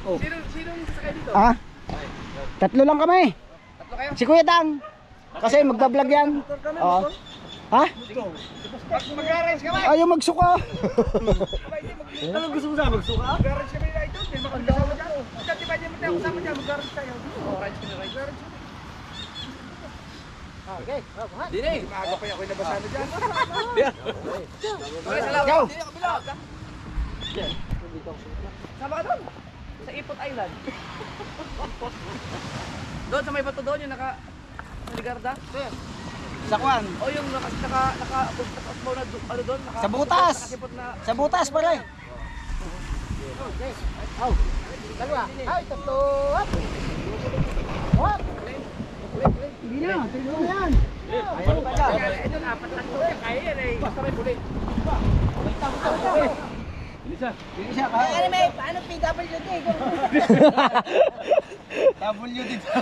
Oh. Sinong sasakay dito? Ha? Tatlo lang kami. Tatlo kayo? Si Kuya Dang. Kasi magbablog yan. Oo. Ha? Mag-arrange ka ba? Ayaw magsuka. Anong gusto mo sa magsuka? Mag-arrange kami na ito. Hindi makakasama dyan. Diyan, di ba dyan mo tayo kasama dyan? Mag-arrange tayo. Arrange kami, arrange. Okay. Dini. Maaga pa yung ako'y nabasa na dyan. Okay, salamat. Go. Dini, kabila. Sama ka doon. Sa Ipot Island. Doon sa may bato doon, yung naka-ligarda. Sa kwan. O yung naka ano doon? Sa butas. Nakasipot na. Sa butas pare. Oh. Dalawa. Ay, tatlo. What? Hindi na. Tignan mo yan. Ito na, apat lang doon. Kaya yan eh. Basta may bulit. Bilisa, kaya. Ano may, paano PWD? WD daw.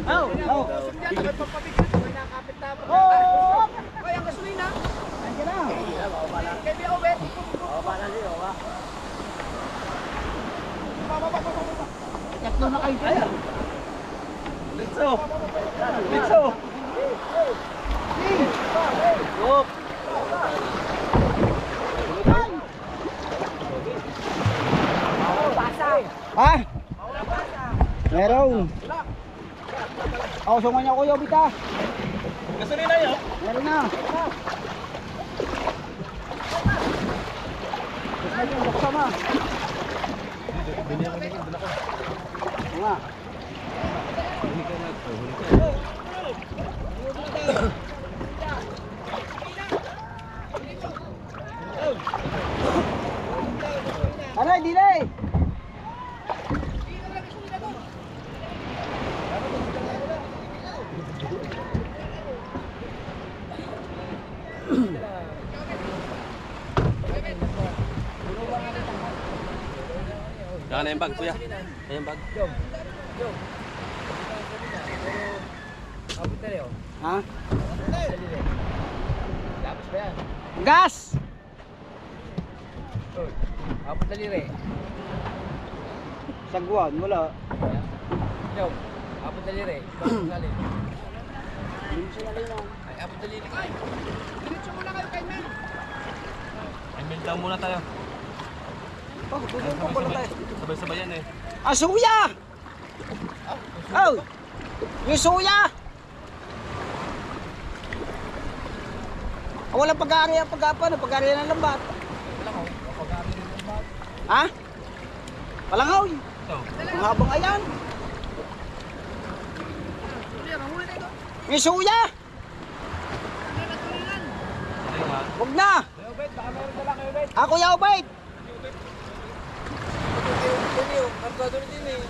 Oh. Oh. Diyan, dapat magpapigil. May nakakapit na. Oh! Ay, ang gasolina. Andiyan na. Kaya may obet. Tatlo na kayo dyan. Litso. Litso. Yup. Ha? Meron. Oh, sungan niya kuya, bita. Gasolina yun? Meron na. Tapos na yun, sama. Nga. Aray, delay! Saka na yung bag, kuya. Na yung bag. Abot na rin. Ha? Lapos ba yan? Gas! Abot na rin. Sagwan, wala. Yo, abot na rin. Abot na rin. Hindi mo sila lang. Ay, abot na rin. Ay, diretso muna kayo kay Mel. Ay, mail down muna tayo. Oh, tutulong ko pala tayo. Sabay-sabay yan eh. Ah, suya! Oh! Yung suya! Ah, walang pag-aari ang pag-apa, pag-aari ng lambat. Ha? Palangaw. Ito. Ang habang ayan. Yung suya! Ay, ha. Huwag na! Kayo, Bet, baka meron dala kayo, Bet. Ako yaw, bait! Kargado rin din eh.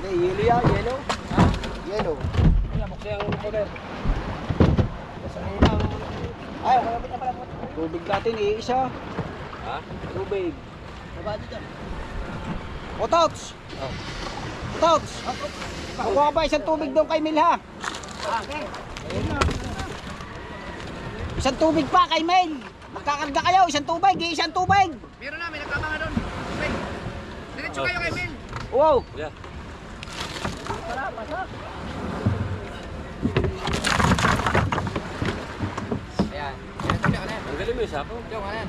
Hindi, yelo yan, yelo. Ha? Yelo. Kaya, buksi ang poder. Gasolina. Ay, tubig natin, iisa. Ha? Tubig. Baba dito. O, Tots! Tots! Kukuha ba isang tubig doon kay Mel, ha? Okay. Isang tubig pa kay Mel. Magkakarga kayo, isang tubig, isang tubig. Meron na, may nagkama nga doon. Okay. Diretso kayo kay Mel. Wow! Kuya. Ayan. Ayan, tabi ka na yan. Tanggalin mo yung sapo. Yung, ayan.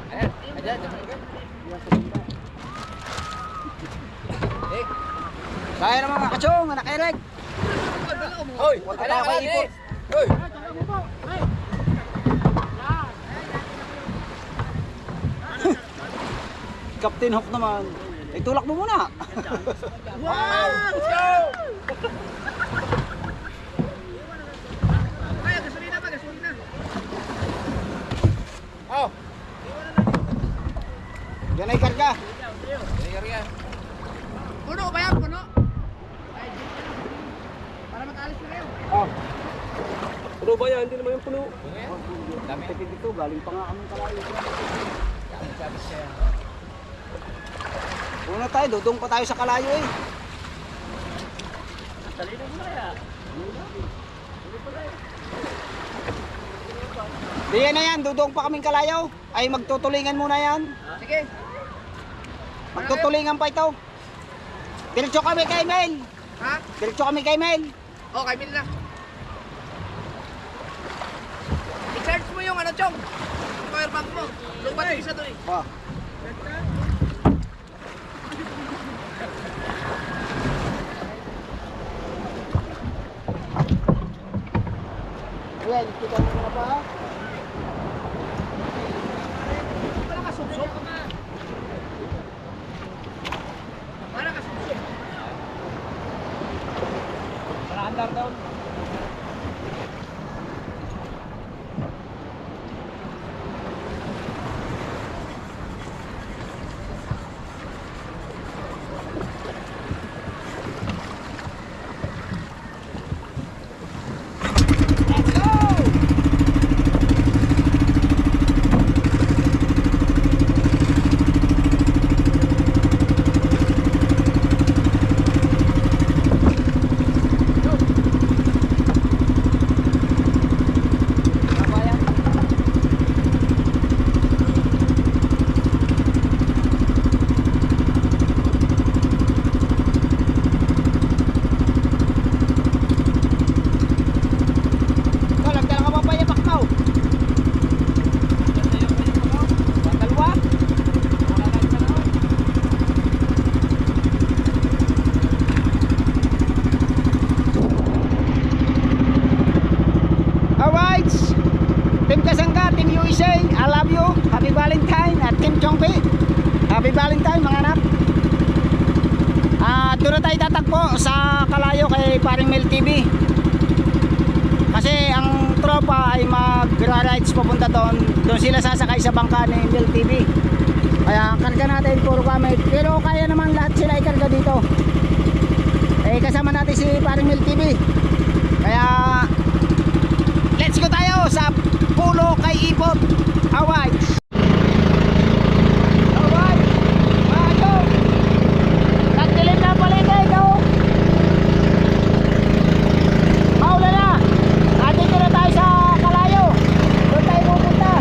Ayan. Ayan. Eh. Kaya naman mga kachong, anak Eric. Hoy! Wala pa ako ipot. Hoy! Captain Hook naman. Ay, tulak mo muna. Wow! Let's go! Kaya, gasolina ba? Gasolina. Oh! Yan ay karga. Kaya. Puno ba yan? Puno? Para makaalis na kayo. Oh, Puno ba yan? Hindi naman yung puno. dami tipid dito. Galing pa nga kami kalayo. Sabis siya. Una tayo, dudong pa tayo sa kalayo eh. Talino mo na kaya. Diyan na yan, dudong pa kaming kalayaw. Ay magtutulingan muna yan. Sige. Magtutulingan pa ito. Diretso kami kay Mel. Ha? Diretso kami kay Mel. Okay, Mil na. I-charge mo yung ano, Chong. Yung power bank mo. Lupat yung isa doon eh. Oh. Ayan, kita mo na ba? Wala ka subsok. Wala ka subsok. Para andar daw. Team Kasangga, Team USA, I love you. Happy Valentine. At Team Chongpi, Happy Valentine mga anak. Doon na tayo tatagpo sa Kalayo kay Paring Mel TV. Kasi ang tropa ay magra-rides papunta doon. Doon sila sasakay sa bangka ni Mel TV. Kaya karga natin puro kami. Pero kaya naman lahat sila ikarga dito. Eh kasama natin si Paring Mel TV. Kaya let's go tayo sa pulo kay Ipot. Away. Away. Mayo. Nagdilim na paligay daw. Maula na. Dito na tayo sa Kalayo. Doon tayo pupunta.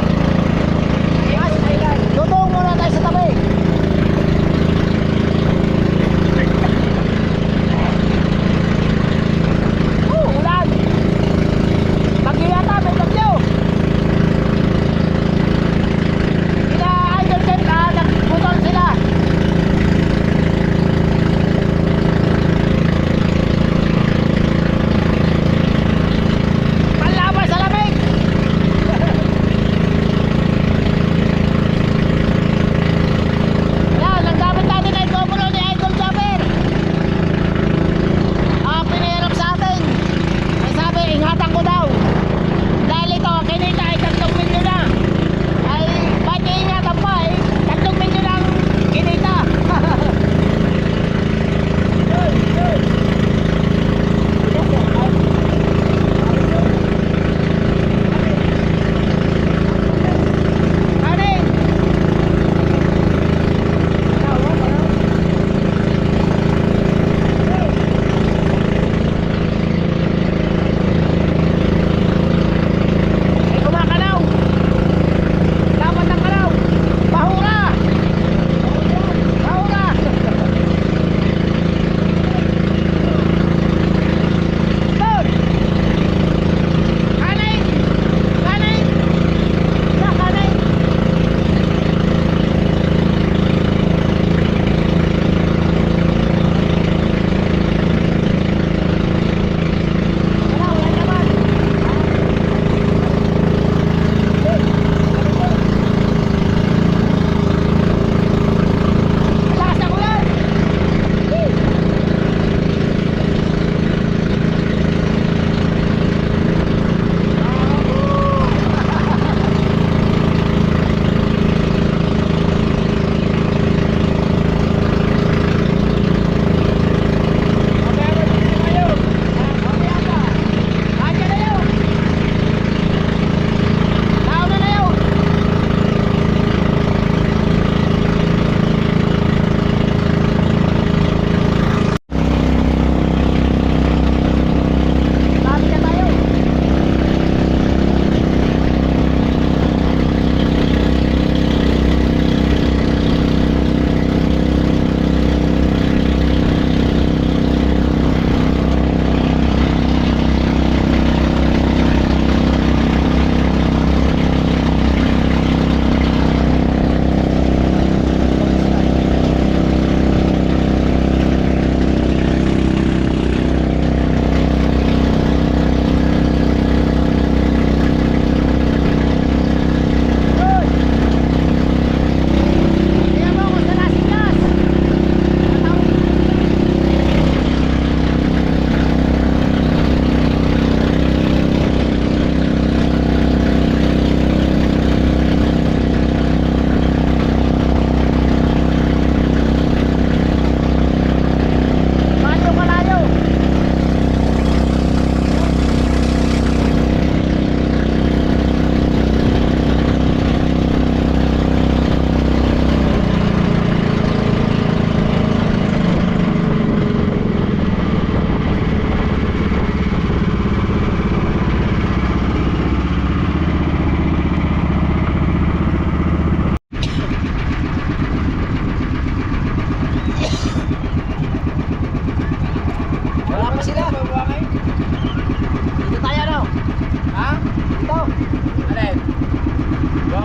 Tutong muna tayo sa tabi. Ulan.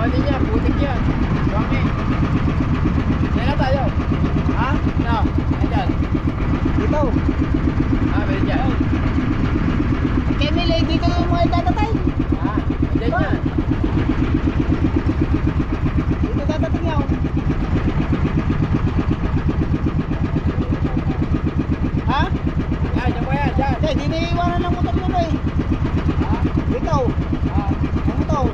ano niya, putik yan. Dami. Yan na tayo. Ha? No, andyan. Dito. Meron dyan. Kay Mili, dito yung mga itatatay. Andyan yan. Dito tatating niya. Ha? Yan, yan mo yan, dyan. Hindi, di naiiwanan ng motor nyo eh. Dito. Ang motor.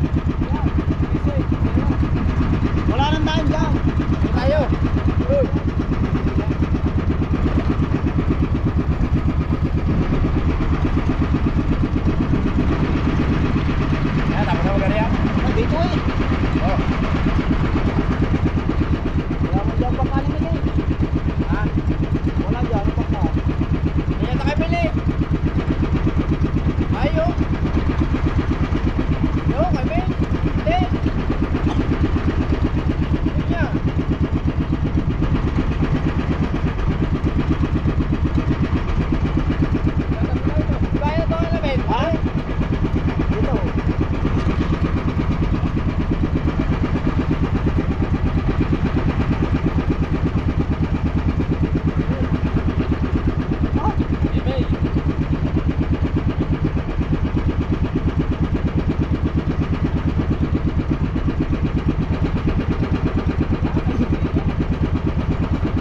Wala nang time dyan. Tayo. Uy. Yan, tapos na magari yan. Dito eh. Oh. Wala mo dyan pang kanin eh. Ha? Wala dyan, ano pang ka? Yan na kayo pili. Ayo. Yo, kami. Hindi. Yan. Kaya ito ang lamin. Ha? Dito.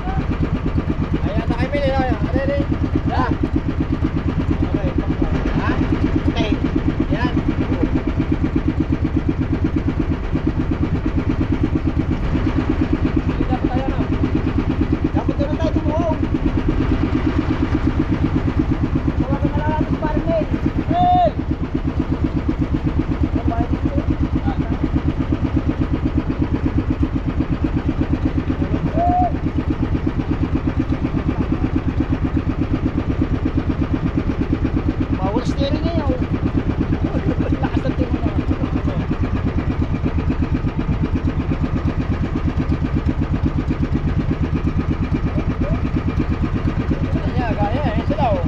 Ayan na kayo pili. Ready? Yan. Okay, pang ka. Ha? Okay. Yan. Hindi dapat tayo na. Dapat doon tayo tumuhong. Tawagan na lang natin si Paring Mel. Mel! Bawal steering niya yun. Lakas ng tingin na. Kanya, gaya eh. Sila oh.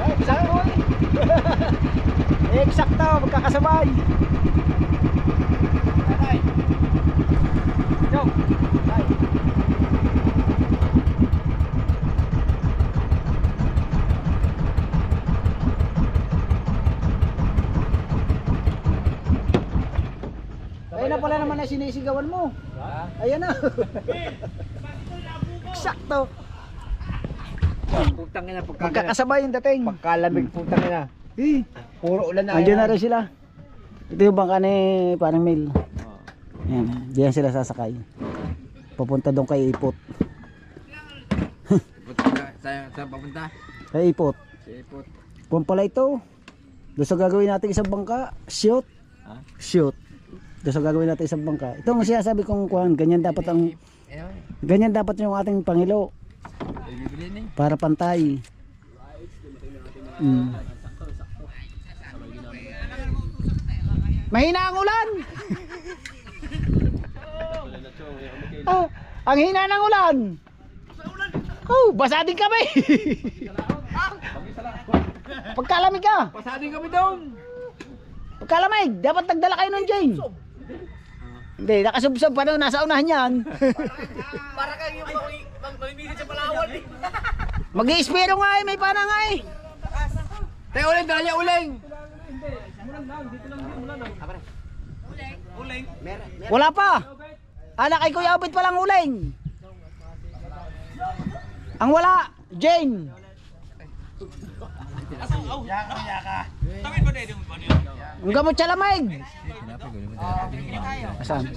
Eksakto eh. Eksakto, magkakasabay. Ay. Yo. Ay. Ayun na pala naman na sinisigawan mo. Ha? Ayan na. Eksakto. Putang ina Magkakasabay yung dating. pagkalamig putang ina. Eh, Puro ulan na. andyan na rin sila. Ito yung bangka ni Paring Mel. Ayan, diyan sila sasakay. Papunta doon kay Ipot. Saan papunta? Kay Ipot. Si Ipot. Kung pala ito, doon sa gagawin natin isang bangka, shoot. Ha? Shoot. Doon sa gagawin natin isang bangka. Ito ang sinasabi kong kuhan, ganyan dapat ang ganyan dapat yung ating pangilo Bibili ni. para pantay. Mahina ang ulan. Ah, ang hina ng ulan. Oh, basa din kami. Pagkalamig ka. Pasadin kami doon. Pagkalamig, dapat nagdala kayo ng Jane. Hindi, nakasubsob pa doon, nasa unahan yan. Para kayo mamimilit sa Palawan eh. Mag-i-espero nga eh, may pana nga eh. Tayo uling, dali uling. Wala pa. Anak kay Kuya Obit palang uling. Ang wala, Jane. Ang gamot sa lamig. Asan?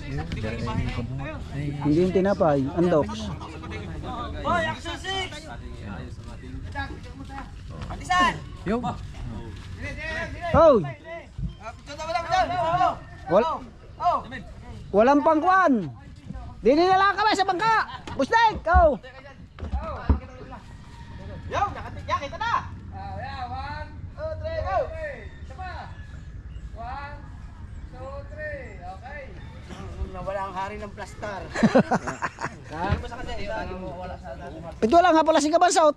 Hindi yung tinapay, andox. Hoy, action 6. Patisan. Yo. Oh, Wal. walang pangkuan. Dili na lang kami sa bangka. Bustek, oh. Yo, kita na. Yeah, 1, 2, 3, go. Isa pa. 1, 2, 3. Okay. Nawala ang hari ng plastar. Ito lang nga pala si Kabansot.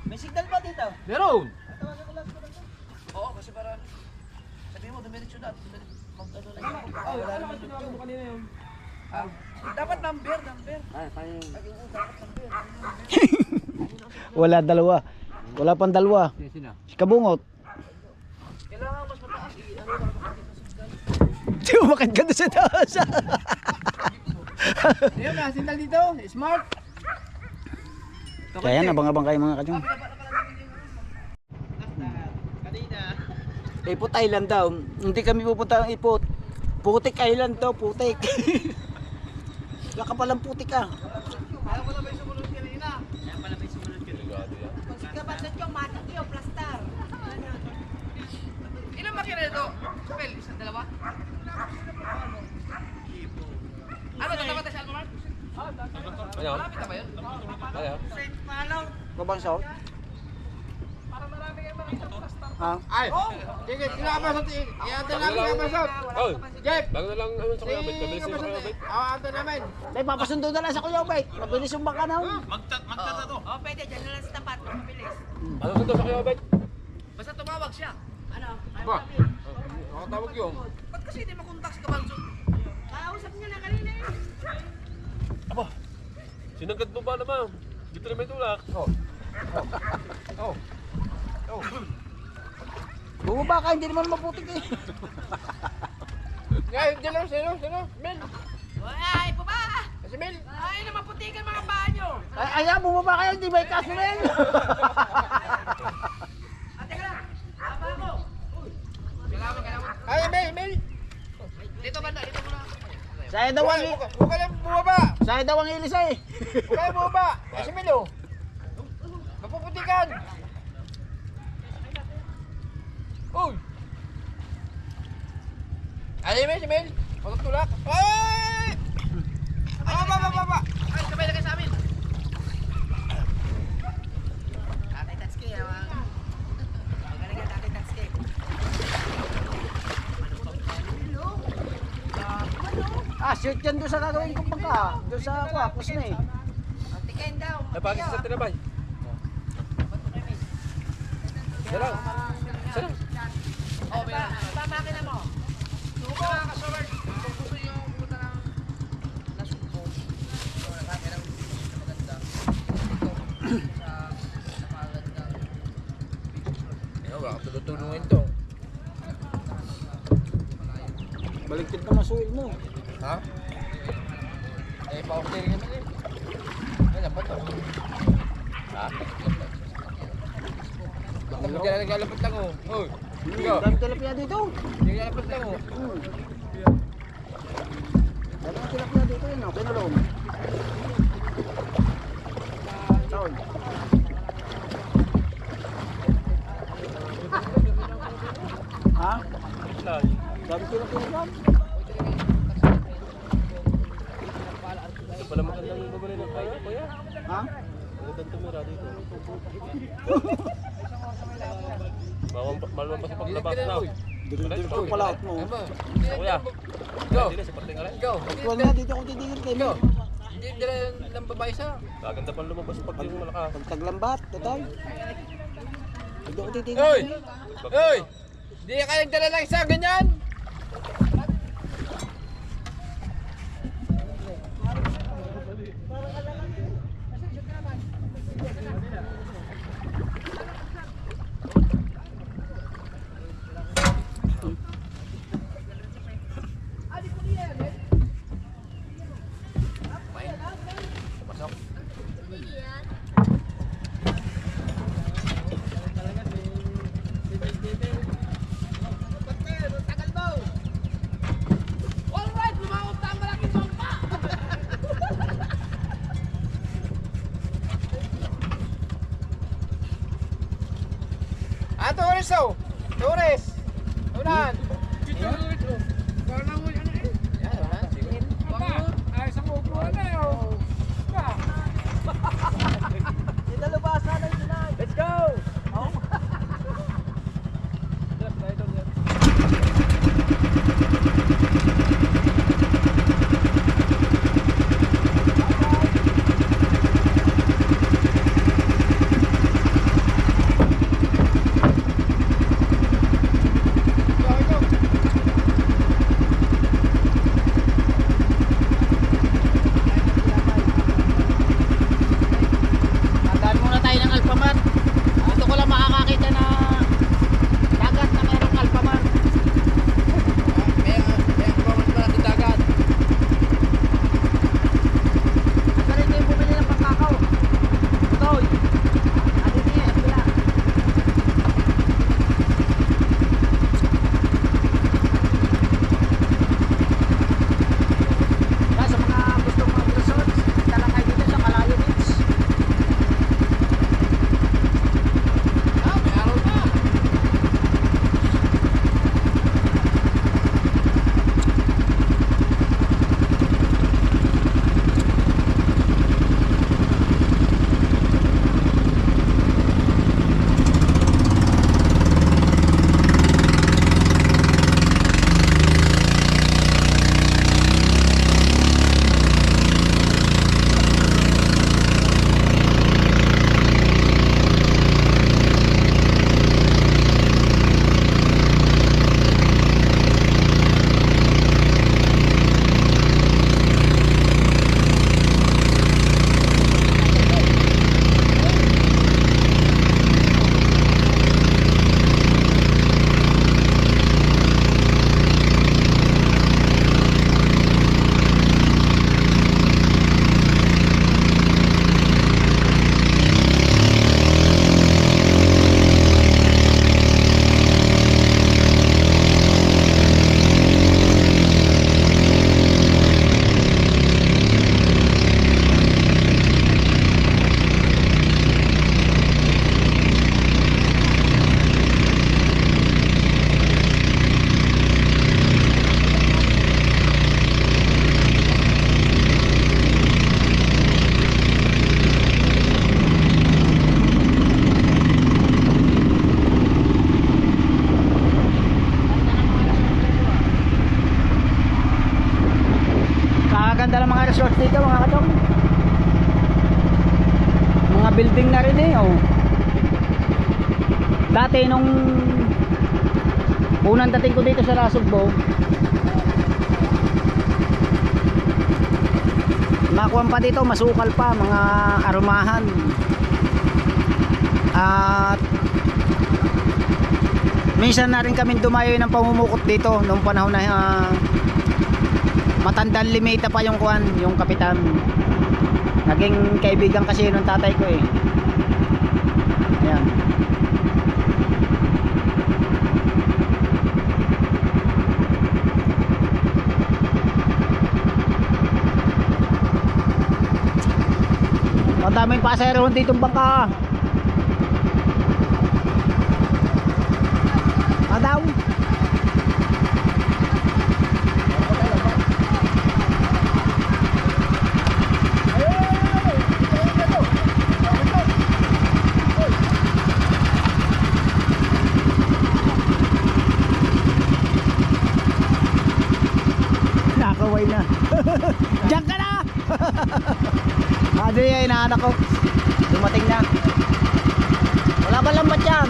May signal ba dito? Meron. Oo, kasi para sabihin mo dumiretso na. Dapat number. Wala dalawa. Wala pang dalawa. Si Kabungot. Kailangan mas mataas. Di umakit ka doon sa taas. Ayun, may sindal dito. Smart. Kaya nabang-abang kayo mga kachong. Ipot Island daw. Hindi kami pupunta ng Ipot. Putik Island daw, putik. Wala ka palang putik ah. Kaya pala may sumunod kanina. Ilang makina ito? Spell, isang dalawa? Ano, tatapat tayo sa Almamart? Ano? Malapit na ba yun? Ano? Babang salt? Parang marami kayo makita plastar. Ha? Ay! Sige, kinakapasot. Iantay namin kinakapasot. Oh, Jeff! bago na lang ano sa kalabit. Mabilis yung kalabit. Antay namin. Tay, papasundo na lang sa Kuya Obay. Mabilis yung baka na. Magtat na to. Oh, pwede. Diyan na lang sa tapat. Mabilis. Ano sa to sa kalabit? Basta tumawag siya. Ano? Ba? Ako tawag yun. Ba't kasi hindi makontak si Kabanso? Kausap niya na kanina eh. Aba, sinagad mo ba naman? Dito na may tulak. Bumaba ka, hindi naman maputik eh. Ngayon, dyan lang. Sino? Mel. Ay, baba! Si Mel. Ay, namaputikan mga paa nyo. Ay, bumaba kayo, hindi may kaso rin. Teka lang. Tama mo. Kailangan. Ay, Mel. Dito banda, dito muna. Saya daw ang Huwag ka lang bumaba. Saya daw ang ilis eh. Huwag ka lang bumaba. Ay, si Mel, oh. Mapuputikan. Uy! Ay, si Mel. Matutulak. Ay! Baba. Ay, sabay na kayo sa amin. Tatay Tatsuki. Magaling yan, Tatay Tatsuki. Shoot yan doon sa gagawin kong bangka. Doon sa kwapos na eh. Tiken daw. Ay, bakit sa tinabay? Sarang. Oh, may Pamakina mo. Subo ka, kasawar. Kung gusto nyo pumunta ng Nasugbo, nakakita ng maganda. Dito, sa napagandang beach. Ayun, baka tutulungin to. Baligtad na masuil mo. Ha? Eh, pa-order naman eh. Ay, dapat to. Ha? Baka mo dyan naglalapot lang oh. Uy, ikaw. Dami tilapia dito. Naglalapot lang oh. Dami tilapia dito yun. Pinulong. Taon. Ha? Dami tilapia dyan. Ito pala magandang babali ng kaya, kuya. Ha? Magandang tumira dito. Maluwang pa sa paglabas na. Dito ko pala out mo. Ano ba? Kuya, Ikaw. hindi na sa parting alay. Ikaw. Huwag na dito ako titigil kayo. Ikaw. Hindi dala ng babae sa. Maganda pang lumabas sa pagting malakas. Pagtaglambat, tatay. Dito ako titigil. Hoy! Hoy! Hindi ka kayang dala lang isa ganyan! Ah, tourist oh! Tourist! Unahan! Let's go! Go, go! resort dito mga katong. Mga building na rin eh, oh. Dati nung unang dating ko dito sa Nasugbo, makuha pa dito, masukal pa, mga arumahan. At minsan na rin kami dumayo ng pamumukot dito nung panahon na matandang limita pa yung kuwan, yung kapitan. Naging kaibigan kasi nung tatay ko eh. Ayan. Ang daming pasahero dito ng bangka. Daw. Nakaway na. Diyan ka na. Adi ay inaanak ko. Dumating na. Wala ba lambat yan?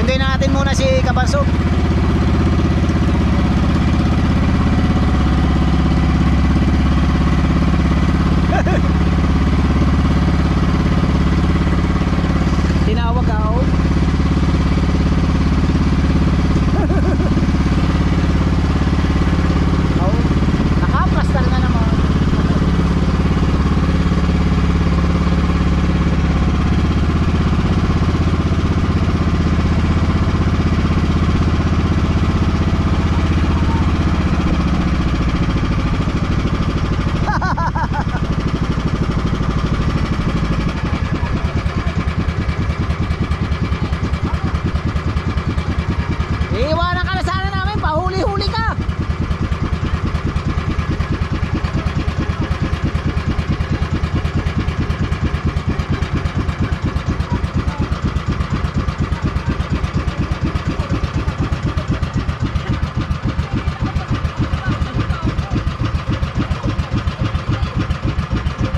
Sunduin na natin muna si Kabansog. Tinawag ako. Oh, nakaplastar na naman. Iiwanan ka na sana namin, pahuli-huli ka.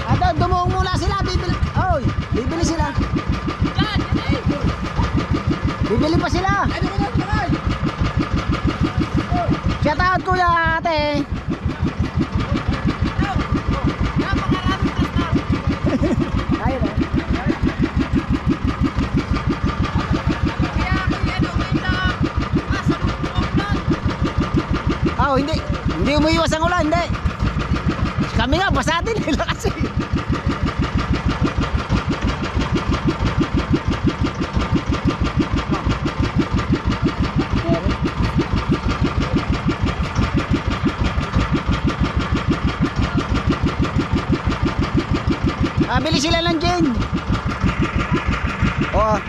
Ato, dumuong muna sila, bibili. Oy, bibili sila. Bibili pa sila. Shout out kuya ate. Ayun na. Oh, hindi umiiwas ang ulan, hindi. Kami nga basa din nila kasi. Bili sila ng gin. Oo.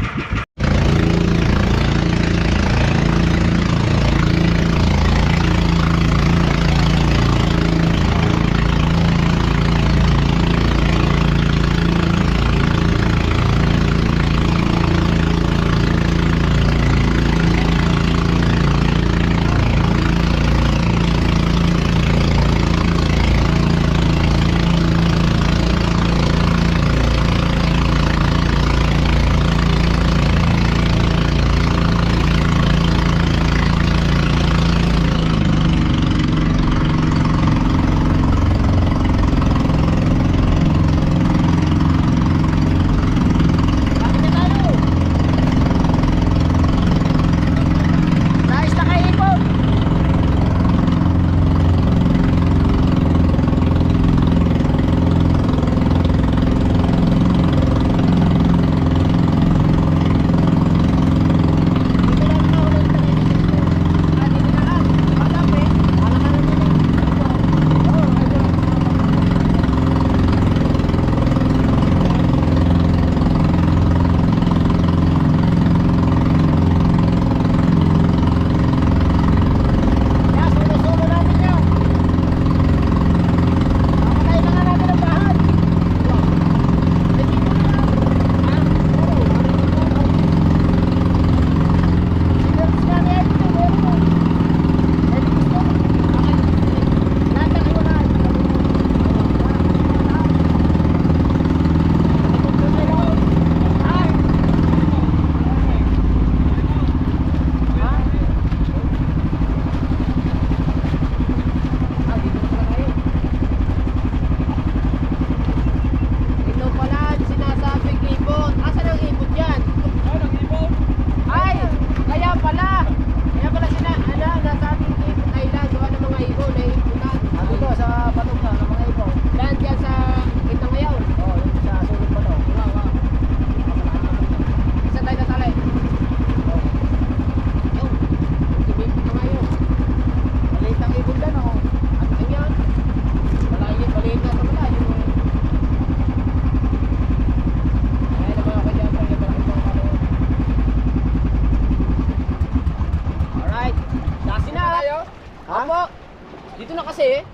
kasi.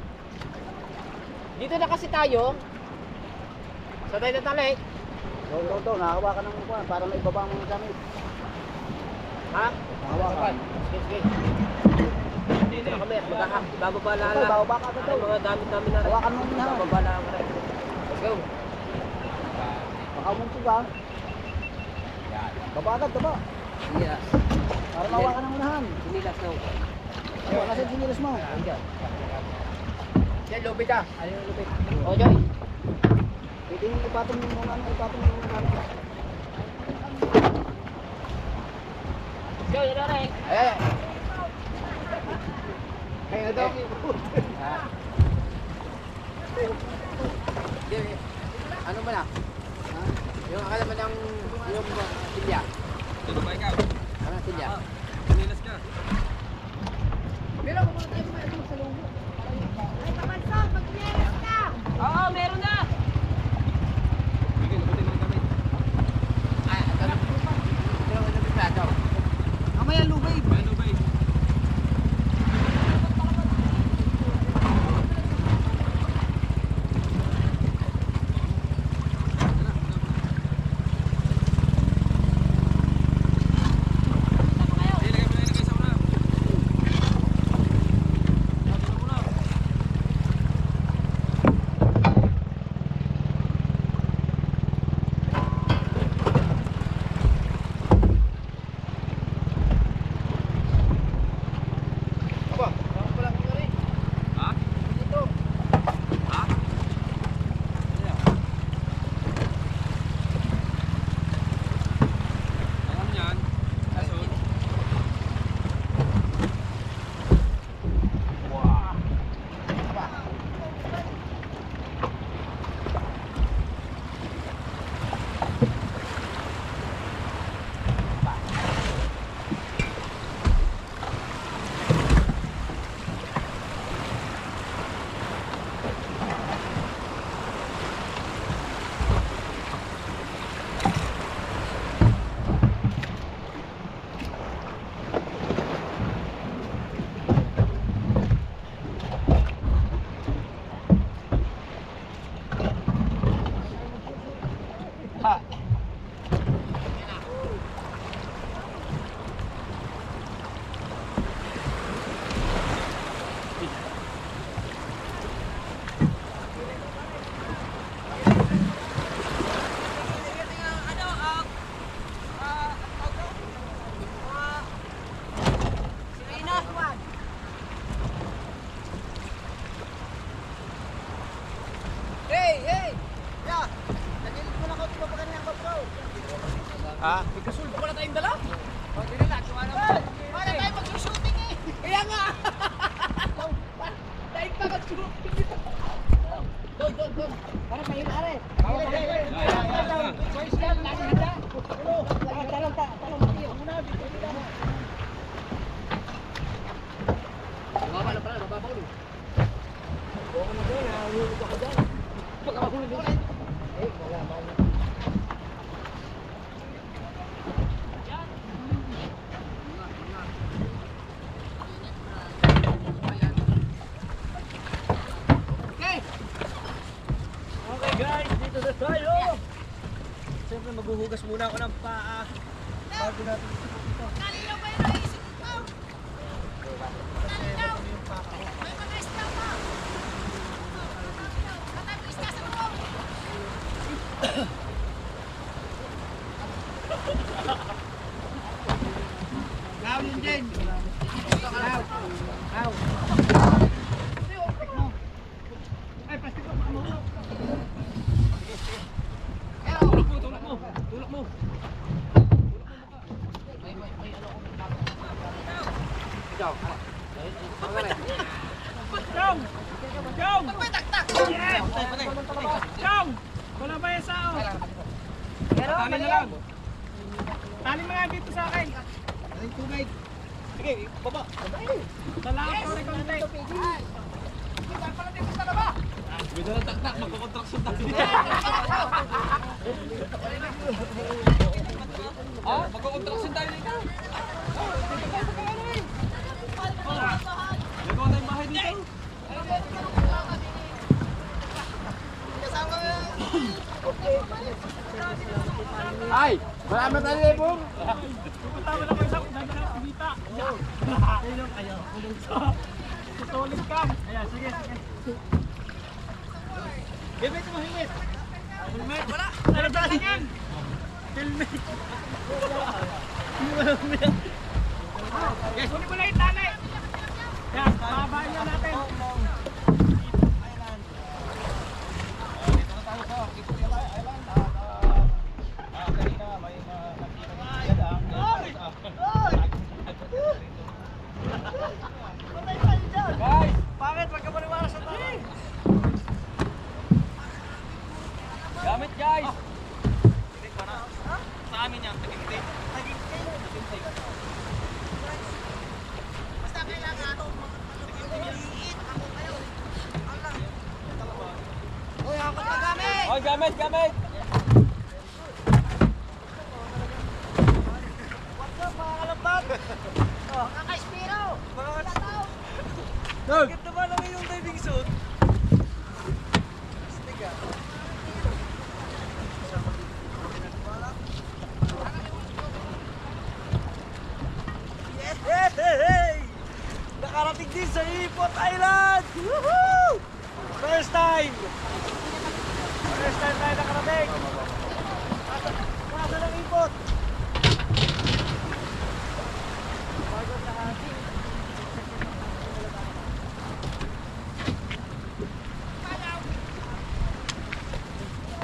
Dito na kasi tayo. Sa tayo na talik. Daw, nakahawakan ng kuwan para may ibaba mo ng gamit. Ha? Nakahawakan. Sige, sige. Dito na kami. Bababa lang Ito, lang. bababa ka agad daw. Ang mga gamit namin na rin. Hawakan mo muna. Bababa lang rin. Let's go. Baka umuntog ka. Baba agad, baba. Yes. Para mawakan ng unahan. Sinilas na. Ayaw, nasa sinilas mo. Andiyan. Yan, lupit ah. Ano yung lupit? O, Joy. Pwede yung ipatong mo muna, ipatong mo muna. Joy, ano rin? Ayan. Kaya na daw. Ano ba na? Yung akala mo ng yung silya. Sino ba ikaw? Ano silya? Pinilas ka. Pero kung tayo kumain sa lumo. Oo, meron na. Sige, labutin mo kami. Ah, ano? Pero ano ba ito? Mamaya lubay. Ano ba eh? Ilagay mo na, ilagay sa una. Ha? Ha? Alam yan. Kaso, Hey, hey! Ya! Nagilid mo na ako, di ba pa kanyang babaw? Ha? May kasulbo ko na tayong dala. O, di nila, tuwa naman. Para tayo mag-shooting eh! Kaya nga! Dahil pa mag-shooting dito. Doon. Para may hilare. Boys yan, lagi handa. Talong matiyo. Bababa na pala, bababa ko. Oo na doon, nahulog ako dyan. Baka mahulog ulit. Eh, wala. Okay guys, dito na tayo. Siyempre maghuhugas muna ako ng paa. Bago natin ito. Kanino ba yung naisip ko? Kanino? May mga isda pa. Katang isda sa loob. Now yun din. Now. Ay, plastic ko. tulak mo. Ikaw. Jong! May taktak! Chong! Wala ba yung sao? Pero, Tali na lang. Tali mo nga dito sa akin. Aling tubig. Sige, baba. Sa lahat ko rin konti. Medyo na taktak, magkakontraksyon tayo. Ha? Magkakontraksyon tayo dito. Nagawa tayong bahay dito. Ay, marami na tayo libong. Pupunta mo lang kayo sa kumita. Ayun, ayaw. Tutulit ka. Ayan, sige, sige. Helmet mo, helmet. Helmet. Wala. Ano ba yan? Helmet. Yes, kunin mo na yung tali. Yan, babahin na natin. Guys, bakit? Wag ka maniwala sa tali. Gamit guys. Sa amin yan, tagintik. Basta kailangan maliit ako kayo. Uy, ako na gamit. Oh, gamit, gamit. What's up mga kalambat? Mga ka-Espiro. Mga tao. Bakit naman lang yung diving suit? Hey! Nakarating din sa Ipot Island! Woohoo! First time! First time tayo nakarating! Nasa ng Ipot! Pagod na ating.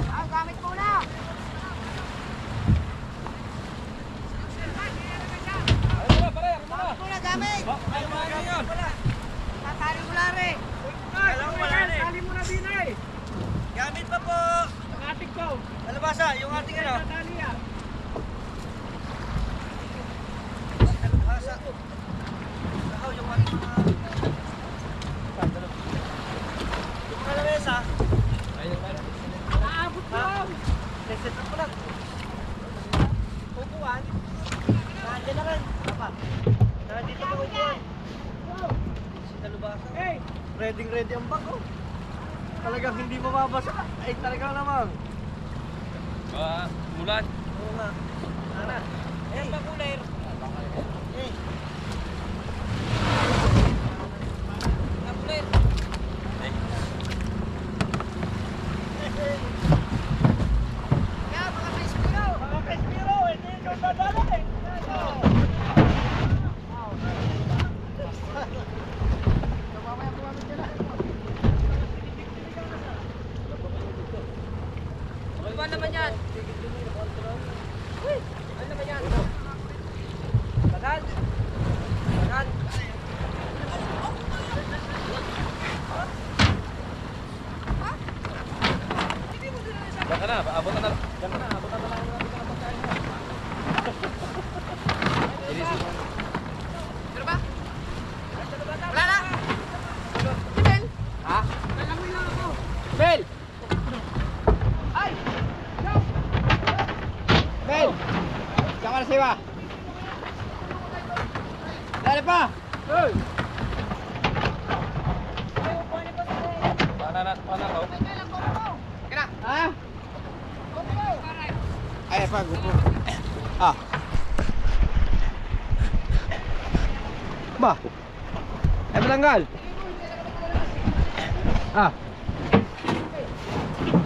Ang gamit muna. Ano muna, pare? Ano muna? Muna gamit. Ano muna yun? Tatari mo lang rin. Alam mo wala eh. Tali mo na din eh. Gamit pa po. Ang ating ko. Alabasa, yung ating ano? Tali yan. Alabasa. Sakaw yung ating mga... Yung mga lamesa. Naabot lang. Reset up ko lang. Upuan. Nandiyan na rin. Apa? Nandito ka upuan. Alabasa. Hey! Ready ang bag oh. Talagang hindi mababasa. Ay talagang naman. Mulan. Oo nga. Sana. Ayan ba cooler? Eh. Cooler. Kaya mga ka-Espiro. Mga Kespiro, hindi nyo dadala eh. Ano naman yan? Ano naman yan? Tagal. Tagal. Diyan ka na, abot na. Diyan ka na, abot na lang yung ating mga pagkain mo. Pero ba? Wala na! Bel! Ha? Lalangoy lang ako! Bel! Ay! Bel! Diyan ka na siwa. Dali pa! Hey! Paano ko? Kaya na! Ha? Ay, pag upo. Ah. Ba? Ay, malanggal. Ah.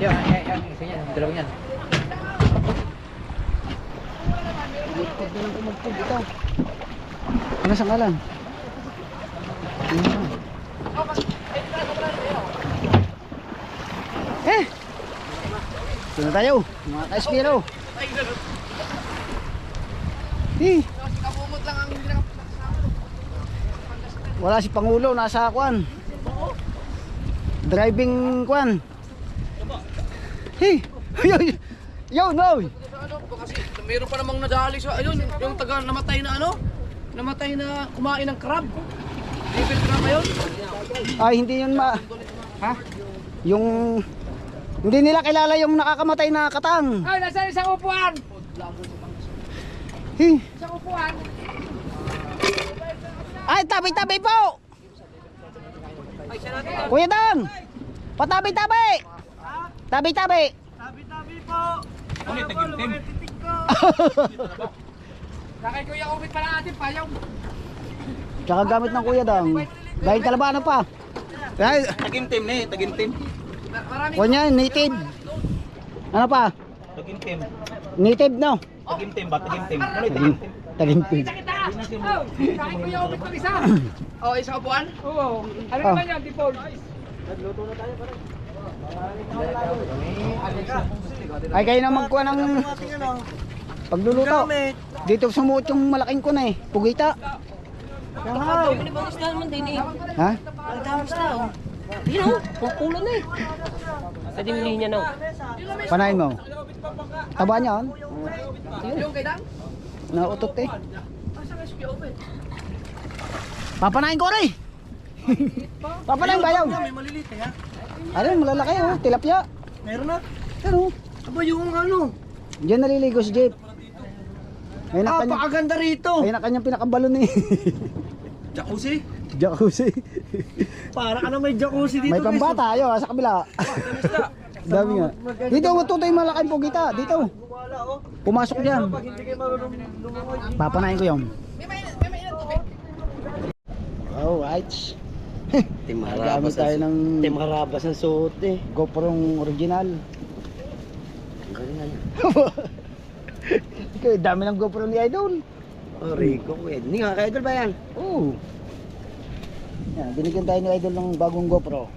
Yan, isa yan, dalawang yan. Huwag na lang kumagpag ito. Ano sa ngalan? Eh! Ito na tayo, mga ka-Espiro. Eh! Kabumot lang ang hindi nakapagkakasama. Wala si Pangulo, nasa kwan. Driving kwan. Hey! Yo, no! Ano ba kasi mayroon pa namang nadali sa ayun yung taga namatay na ano? Namatay na kumain ng crab. Devil crab ayun. Ay, hindi yun Ha? Yung... Hindi nila kilala yung nakakamatay na katang. Ay, nasa isang upuan. Hey! Isang upuan. Ay, tabi-tabi po! Ay, siya natin. Kuya Dang! Patabi-tabi! Tabi-tabi! Tabi-tabi po! Ulit, Ano po, naging team. lumititig ko! Nakay Kuya Ubit pala natin payong. Tsaka gamit ng kuya dang. Dahil kalabana pa. Ay, Tagintim ni, tagintim. Marami kunya, native. Ano pa? Tagintim. Native no? Tagintim ba? Tagintim. Ano yung tagintim? Tagintim. kita. Oh, nakay Kuya Ubit pag isa. Oh, isa upuan? Oo. Ano Ah. naman yan, default? Ay kayo na magkuha ng pagluluto. Dito sumuot yung malaking ko na eh. Pugita. Ibang isda naman din eh. Ha? Ang isda oh. Yun oh, pupulan na eh. Sa din linya na oh. Panain mo. Taba niya on. Yung kay Dang? Nautot eh. Asa ka Kuya Ubit? Papanain ko rin. Papanain ba yun? May maliliit eh ha? Ano malalaki oh. Tilapia. Meron na. Ano? Aba yung ano? Diyan naliligo si Jeep. Ayun na kanya. Pakaganda rito. Ayun na kanyang pinakabalon eh. Jacuzzi. Jacuzzi. Para ka na may jacuzzi dito. May pambata ayo sa kabila. Dami nga. Dito matuto yung malaking pugita. Dito. Wala oh. Pumasok diyan. Pag hindi kayo marunong lumungoy. Papanain ko 'yon. May mainit tubig. Alright. Gamit tayo ng Timarabas ang suot eh. GoPro original. Ang galing nga yan. Ikaw, dami ng GoPro ni Idol. Oh, Rico. Hindi nga, kaya idol ba yan? Oo. Yan, binigyan tayo ni Idol ng bagong GoPro.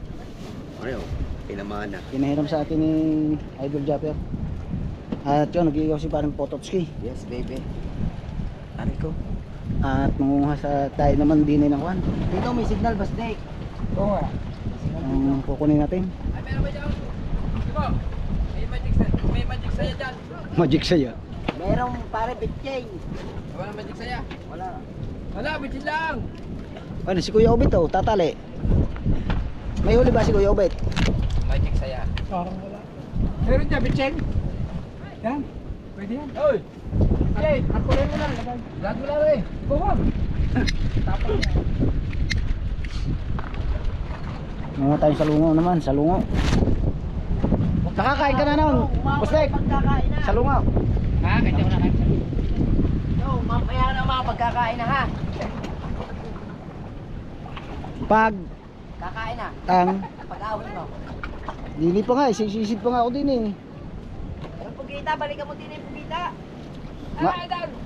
Ano? Pinamana. Pinahiram sa atin ni Idol Japper. At yun, nag-iigaw si parang Pototski. Yes, baby. Ano ko? At mangunguha sa tayo naman din ng kwan. Dito may signal ba snake? Oo nga. Ang kukunin natin. Ay, meron ba dyan? Diba? May magic saya dyan. Magic saya. Merong pare bitchain. Wala magic saya. Wala. Wala, bitchin lang. Ano si Kuya Obet oh, tatali. May huli ba si Kuya Obet? Magic saya. Parang wala. Meron dyan, bitchin? Yan. Pwede yan. Oy! Jay, ako rin mo lang. Lahat mo lang eh. Bumam. Tapos niya. Mga tayo sa lungo naman, sa lungo. Nakakain ka na nun, Pustek. Sa lungo. Ha? Kanya mo na kain. Yo, mamaya na mga pagkakain na ha. Pag Kakain na. ang Pag-awin mo. dili pa nga, sisisid pa nga ako din eh. Yung pugita, balikan mo din yung pugita.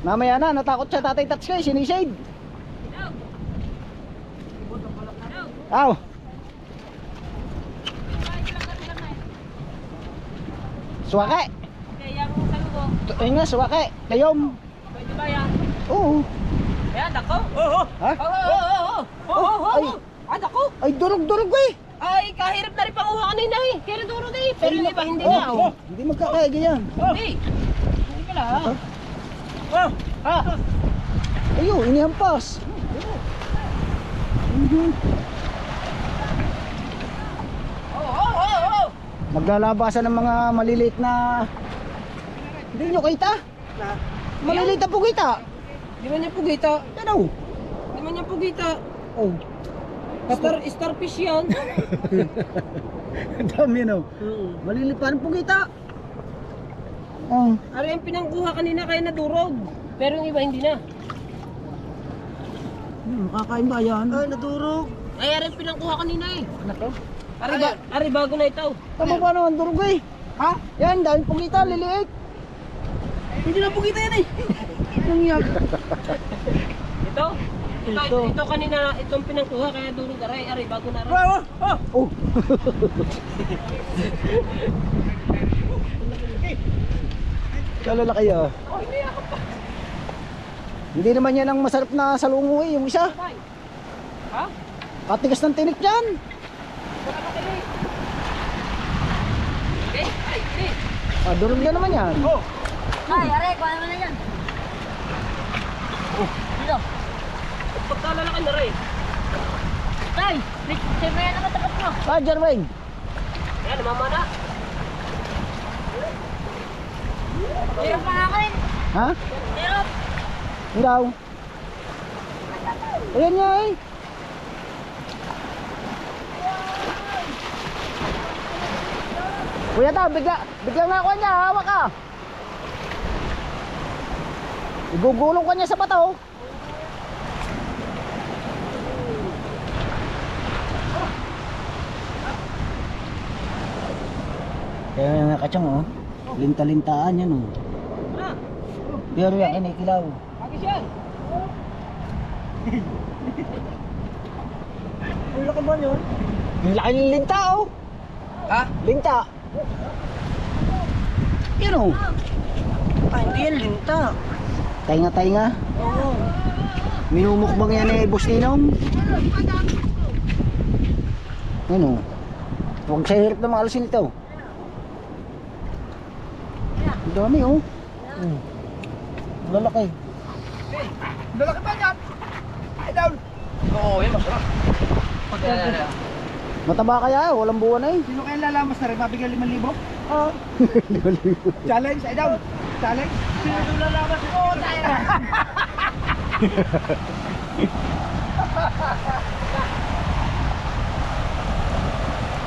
Mamaya na, natakot siya tatay Tats kay, sinishade. Aw. Suwake. Kaya yung salubo. Ayun nga, suwake. Kayom. Pwede ba yan? Oo. Ayan, dako. Ha? Ay, Ah, dako. ay durog-durog eh. Ay, kahirap na rin panguha kanina eh. Kaya durog eh. Pero yung iba hindi na. Oh, hindi magkakaya ganyan. Hindi. Hindi pala ha. Ha? Ayun, inihampas. Naglalabasan ng mga maliliit na... Hindi nyo kita? Maliliit na pugita. Di man yung pugita. Yan o. Di man yung pugita. Oh. Starfish yan. Ang dami no. Maliliit pa ng pugita. Oh. Ano yung pinangkuha kanina kaya nadurog. Pero yung iba hindi na. Makakain ba yan? Ay, nadurog. Ay, ano yung pinangkuha kanina eh. Nako. Ari bago na ito. Tama pa naman durog eh. Ha? Yan, dahil pugita, liliit. Hindi na pugita yan eh. Anong yan? Ito kanina, itong pinangkuha kaya durog aray. Ari bago na aray. Oh. Kalalaki ah. Hindi naman yan ang masarap na salungo eh, yung isa. Ha? Katigas ng tinik dyan. Ah, durog na naman yan. Ay, aray, kuha naman na yan. Dito. Pagkalalaki na rin. Tay, siyempre yan naman tapat mo. Ah, Jerwin. Yan, namamana. Hirap pa nga rin. Ha? Hirap. Hindi daw. Ayan niya eh. Kuya ta, bigla nga ako niya, hawak ka. Igugulong ka niya sa bato. Kaya nga katsang oh. Linta-lintaan yan oh. Pero yan kinikilaw. Agis yan. Ang laki ba yun? Yung laki ng linta oh. Ha? Linta. Yan oh. Ah, hindi yan linta. Tainga-tainga. Oo. Minumukbang yan eh, Boss Ninong. Ano? Huwag sa hirap na maalasin ito. Ang dami oh. Lalaki. Lalaki ba yan? Ay, down. Oo, yan masarap. Yan. Mataba kaya, walang buwan eh. Sino kaya lalamas na rin? Mabigyan 5,000? Oo. Challenge, ay down. Challenge. Sino lalamas? Oo, tayo na.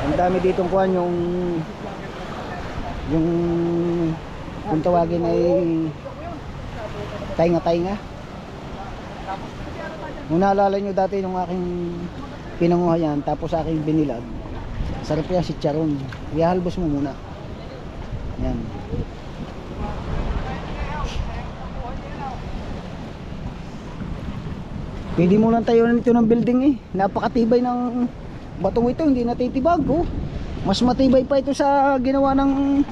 Ang dami ditong kuhan yung kung tawagin ay tainga-tainga. Kung naalala nyo dati nung aking pinanguha yan, tapos aking binilad, sarap yan si Charon. Ihalbos mo muna yan. Pwede mo lang tayo nito ng building eh. Napakatibay ng batong ito, hindi natitibag oh. Mas matibay pa ito sa ginawa ng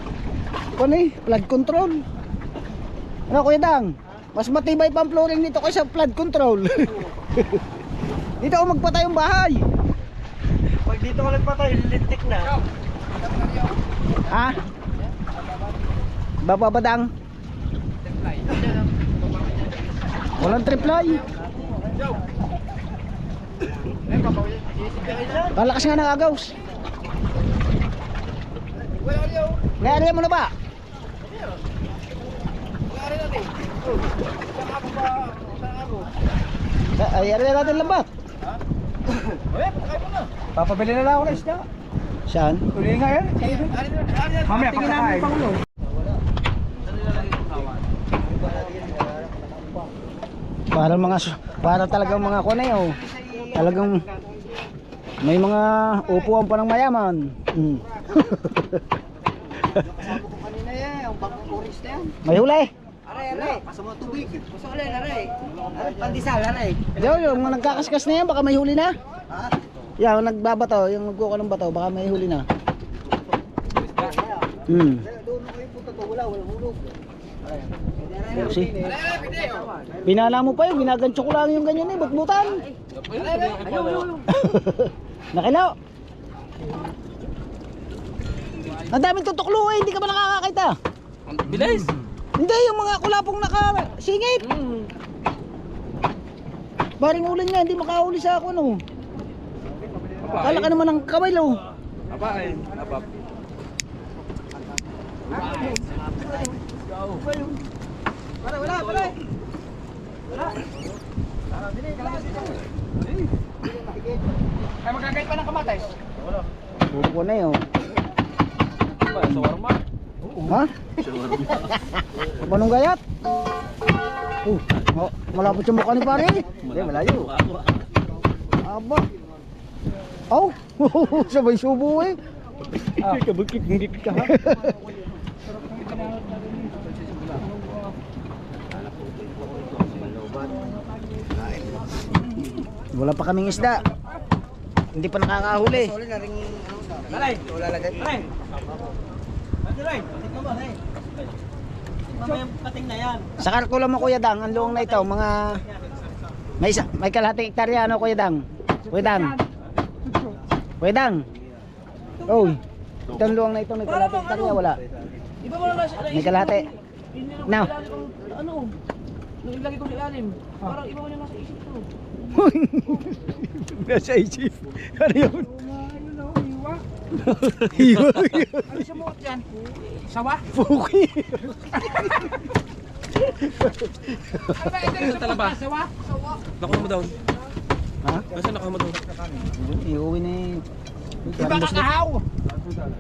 flood control. Ano Kuya Dang? Mas matibay pa ang flooring nito kaysa flood control. Dito ako magpatay yung bahay. Pag dito ka nagpatay, lilintik na. Ha? Bababadang? Walang triply. Palakas nga ng agaws. Naiarihan mo na ba? Ay, arihan natin lambat. Papabili na lang ako ng isda. Saan? Tuloy nga yan. Mamaya pagkakain. Para talagang mga kunay oh. Talagang may mga upuan pa ng mayaman. Kanina yan, ang bangkong oris na yan. May huli. Aray. Pasama tubig. Pasama ulit, aray. Pandisal, aray. Yung mga nagkakaskas na yan, baka may huli na. Ha? Yung nagbabato, yung nagkuha ng bato, baka may huli na. Doon na kayo punta to, walang hulog. Si. Pinala mo pa yun, ginagancho ko lang yung ganyan eh, butbutan. Nakilaw. Ang daming tutuklo eh, hindi ka ba nakakakita? Bilis! Hindi, yung mga kulapong nakasingit. Baring ulan nga, hindi makahuli sa ako no. Kala ka naman ng kamay lo. Apain. Apap. Wala. Ay, magkagay pa ng kamatis. Puro ko na yun. Sa warma. Ha? Panong gayat? Malapot yung mukha ni pare. Hindi, malayo. Aba. Oh, sabay subo eh. Kabukit, hindi ka ha. Wala pa kaming isda. Hindi pa nakakahuli. Alay, wala lagay. Alay. Alay, tingnan mo, alay. Mamaya pating na yan. Sa kalkula mo Kuya Dang, ang luong na ito, mga may kalahating hektarya ano Kuya Dang? Kuya Dang. Kuya Dang. Oh. Itong luong na ito, may kalahating hektarya wala. Iba mo naman siya. May kalahati. Now. Ano? Nung ilagay ko sa ilalim. Parang iba mo yung nasa isip ko. Nasa isip. Ano yun? Ano siya mo dyan? Sawa? Puki. Ano ba ito sa talaba? Sawa? Nakuha mo down. Ha? Nasaan nakuha mo down? Iuwi na eh. Iba kakahaw.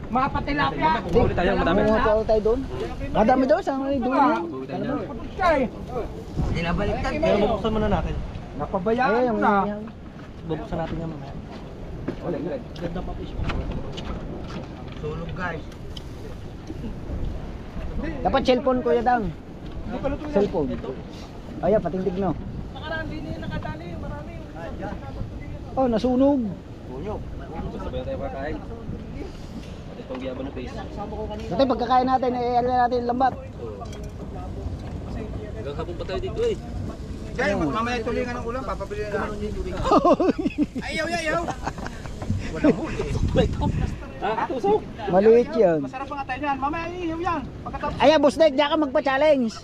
Mga patilapia. Ulit tayo, madami. Mga tayo doon. Madami doon, sa mga doon. Nilabaliktad Pero bubuksan muna natin. Napabayaan mo na. Bubuksan natin nga mamaya. Ganda pa fish. Tulog guys. Dapat cellphone Kuya Dang. Cellphone. Ayan, patingtig no. Nakaraan din yung nakadali. Marami. Oh, nasunog. Sabay tayo kakain. Itong giyaba ng face. Dati pagkakain natin, ano natin yung lambat. Hanggang hapon pa tayo dito eh. Kaya mamaya tulingan ng ulam, papabili na naman yung tubig. Ayaw. Walang huli. Maliit yan. Masarap ang atay niyan. Mamaya iihaw yan. Pagkatapos. Ayan, boss Dek, diyan ka magpa-challenge.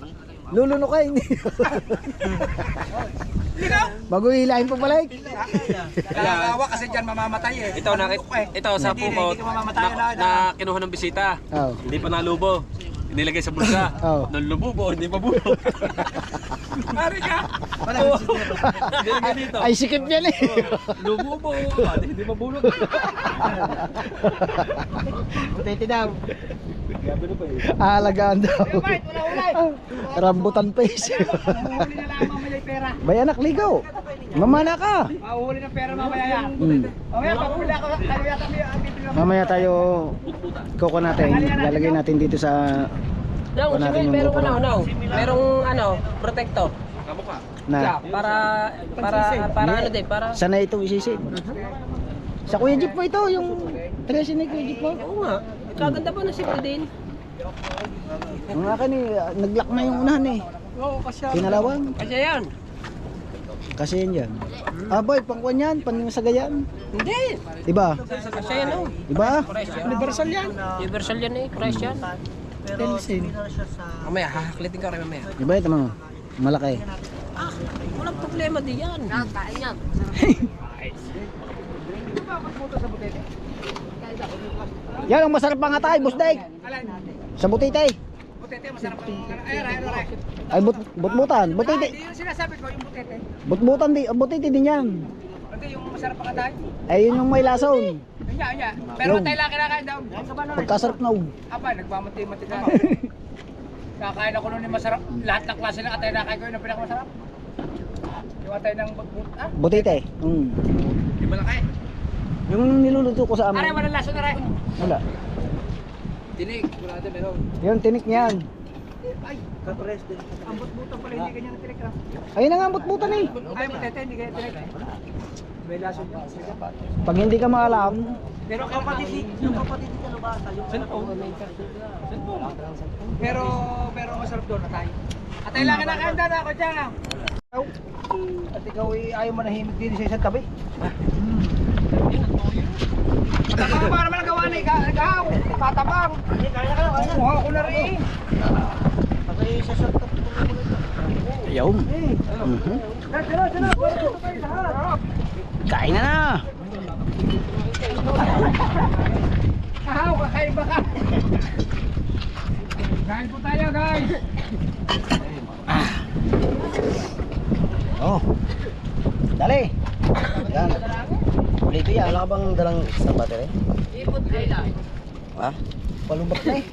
Luluno ka hindi. Bago-hilahin pa pala. Kaya kasi dyan mamamatay eh. Ito sa pukot na kinuha ng bisita. Oh. Hindi pa nalubo. Nilagay sa bulsa. Oh. Nung lumubo, hindi mabulok. Pare ka! Nilagay dito. Ay, sikip yan eh. Lumubo, hindi mabulok. Pwede daw. Alagaan daw. Rambutan face. Mahuli na lang mamaya yung pera. Bay anak, ligaw. Mamana ka. Mahuli ng pera mamaya yan. Hmm. Mamaya papuli ako. Ano yata may Mamaya tayo kuko natin. Lalagay natin dito sa Daw, natin si yung merong GoPro. merong protekto. Na Para ano din, para sana ito isisip. Sa Kuya Jeep mo ito, yung tresin ni Kuya Jeep mo. oo nga. Kaganda pa na si din. Ang akin eh, naglock na yung unahan eh. Oo, kasya. Pinalawan. Kasi yan. Kasi yan yan. Ah boy, pangkuan yan, pansagayan. Hindi. Diba? Kasi yan oh. Diba? Universal yan. Universal yan eh. Price yan. Telsin. Mamaya, hahaklitin ka rin mamaya. Diba ito mga malaki. Ah, walang problema din yan. Kain yan. Yan ang masarap pang atay, boss Dek. Sa butite. Butete, masarap ang... Ay. Ay butbutan, butite. Hindi yung sinasabi ko, yung butete. Butbutan di, butite din yan. Hindi, yung masarap ang atay. Ay yun yung may lason. Yan. Pero Yung. matay lang kinakain daw. Pagkasarap na. Aba, nagmamatay-matay ka. Kakain ako nun yung masarap. Lahat ng klase ng atay na kain ko yun ang pinakamasarap. Yung atay ng Butite. Di ba laki? Yung niluluto ko sa Aray, amin. walang laso na rin. Wala. Tinig, wala din meron. Yung tinik niyan. Ang butbutan pala, hindi ganyan ang tinik lang. Ayun na nga ang butbutan eh. Ay, butete, hindi ganyan tinik. May laso niya. Pag hindi ka maalam, Pero kapatid ano ba? Pero masarap doon atay. Atay lang kinakain daw na ako dyan. At ikaw ayaw manahimik din sa isang tabi. Matabang para naman ang gawa ni ikaw. Matabang. Kuha ko na rin. ayaw. Kain na na. Kakain ba ka? Kain po tayo guys. Oh. Dali. Yan. Dito yan. Wala ka bang dalang extra battery? Ha? Palubat na eh.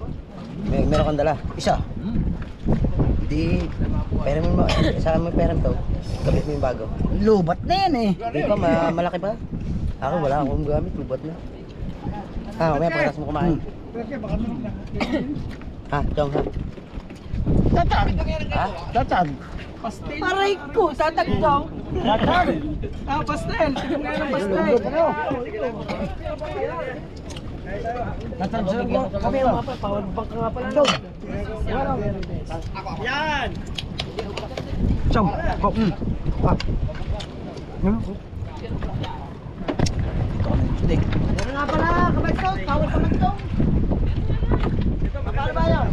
Meron kang dala. Isa. Di, pera mo sa akin mo pera to. Gamit mo yung bago. Lubat na yan eh. Di ba, malaki pa? Ako wala akong gamit, lubat na. Ha, mamaya pagkatas mo kumain. Ha, Chong ha? Tatad. Ha? Tatad. Aray ko, tatagdaw. Tatad. Pastel. Tignan nga ng pastel. Tatad sa mo. Kami mo. Power bank nga pala. Yan. Chong. Oh. Ah. Dik. Meron nga pala, kabagtong. Tawag kabagtong. Paano ba yan?